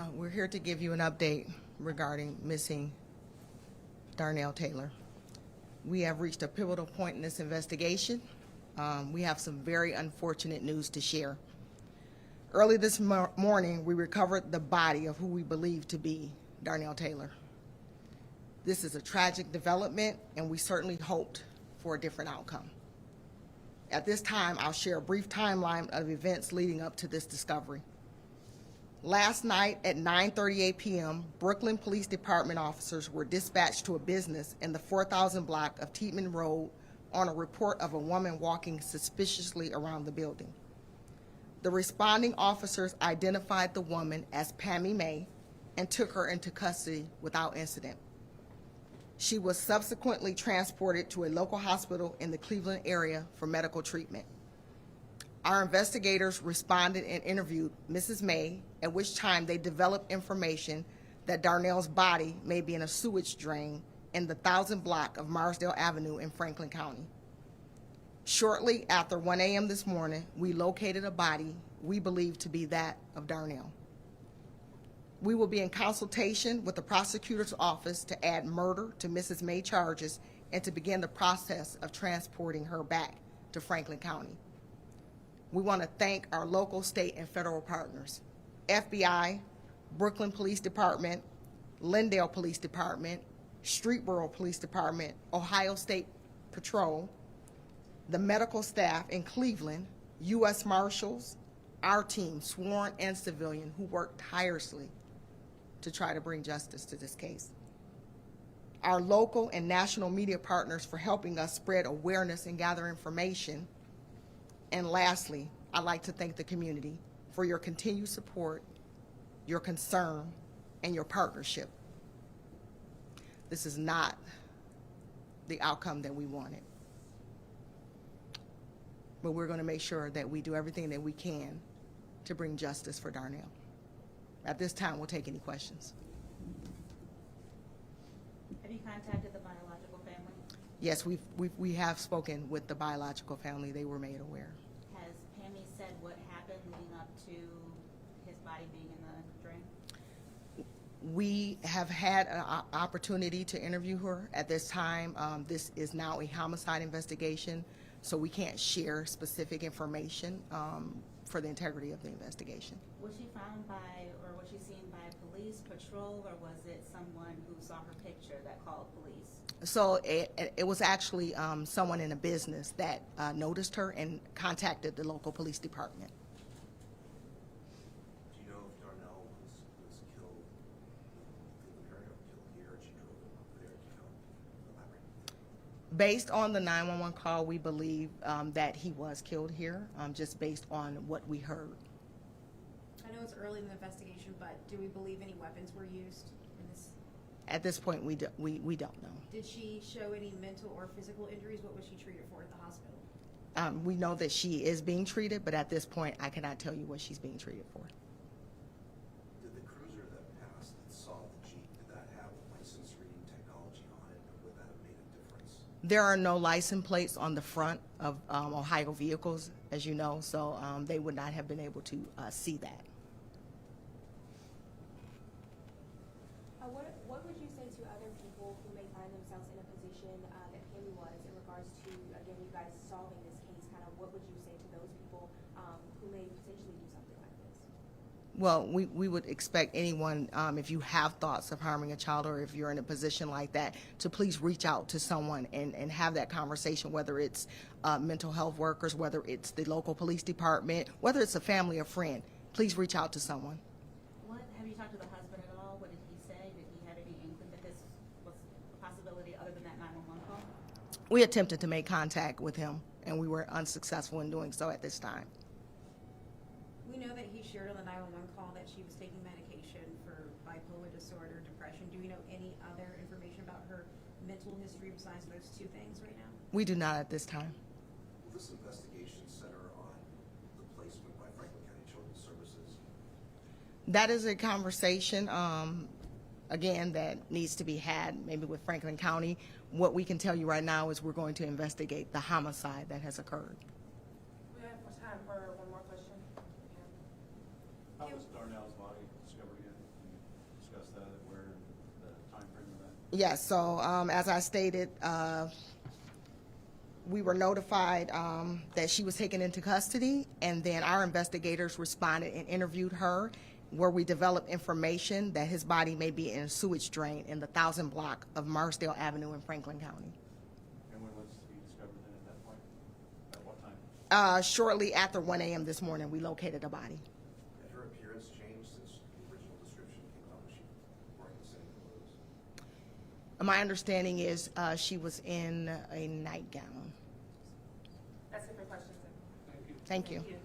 We're here to give you an update regarding missing Darnell Taylor. We have reached a pivotal point in this investigation. We have some very unfortunate news to share. Early this morning, we recovered the body of who we believe to be Darnell Taylor. This is a tragic development, and we certainly hoped for a different outcome. At this time, I'll share a brief timeline of events leading up to this discovery. Last night at 9:38 p.m., Brooklyn Police Department officers were dispatched to a business in the 4000 block of Tietman Road on a report of a woman walking suspiciously around the building. The responding officers identified the woman as Pammy May and took her into custody without incident. She was subsequently transported to a local hospital in the Cleveland area for medical treatment. Our investigators responded and interviewed Mrs. May, at which time they developed information that Darnell's body may be in a sewage drain in the 1000 block of Marsdale Avenue in Franklin County. Shortly after 1 a.m. this morning, we located a body we believe to be that of Darnell. We will be in consultation with the prosecutor's office to add murder to Mrs. May charges and to begin the process of transporting her back to Franklin County. We want to thank our local, state, and federal partners, FBI, Brooklyn Police Department, Lindale Police Department, Streetboro Police Department, Ohio State Patrol, the medical staff in Cleveland, U.S. Marshals, our team, sworn and civilian, who worked tirelessly to try to bring justice to this case. Our local and national media partners for helping us spread awareness and gather information. And lastly, I'd like to thank the community for your continued support, your concern, and your partnership. This is not the outcome that we wanted. But we're going to make sure that we do everything that we can to bring justice for Darnell. At this time, we'll take any questions. Have you contacted the biological family? Yes, we have spoken with the biological family. They were made aware. Has Pammy said what happened leading up to his body being in the drain? We have had an opportunity to interview her. At this time, this is now a homicide investigation, so we can't share specific information for the integrity of the investigation. Was she found by, or was she seen by police patrol, or was it someone who saw her picture that called police? So it was actually someone in a business that noticed her and contacted the local police department. Do you know if Darnell was killed in the area, killed here, or she drove him up there? Do you know? Elaborate. Based on the 911 call, we believe that he was killed here, just based on what we heard. I know it's early in the investigation, but do we believe any weapons were used in this? At this point, we don't know. Did she show any mental or physical injuries? What was she treated for at the hospital? We know that she is being treated, but at this point, I cannot tell you what she's being treated for. Did the cruiser that passed that saw the Jeep, did that have license reading technology on it, or would that have made a difference? There are no license plates on the front of Ohio vehicles, as you know, so they would not have been able to see that. What would you say to other people who may find themselves in a position that Pammy was in regards to, again, you guys solving this case? Kind of what would you say to those people who may potentially do something like this? Well, we would expect anyone, if you have thoughts of harming a child or if you're in a position like that, to please reach out to someone and have that conversation, whether it's mental health workers, whether it's the local police department, whether it's a family or friend. Please reach out to someone. Have you talked to the husband at all? What did he say? Did he have any inkling that this was a possibility other than that 911 call? We attempted to make contact with him, and we were unsuccessful in doing so at this time. We know that he shared on the 911 call that she was taking medication for bipolar disorder, depression. Do we know any other information about her mental history besides those two things right now? We do not at this time. Will this investigation center on the placement by Franklin County Children's Services? That is a conversation, again, that needs to be had maybe with Franklin County. What we can tell you right now is we're going to investigate the homicide that has occurred. We have time for one more question. How was Darnell's body discovered again? Yes, so as I stated, we were notified that she was taken into custody, and then our investigators responded and interviewed her, where we developed information that his body may be in a sewage drain in the 1000 block of Marsdale Avenue in Franklin County. And when was he discovered then at that point? At what time? Shortly after 1 a.m. this morning, we located a body. Had her appearance changed since the original description came out? Was she wearing the same clothes? My understanding is she was in a nightgown. That's it for questions. Thank you. Thank you.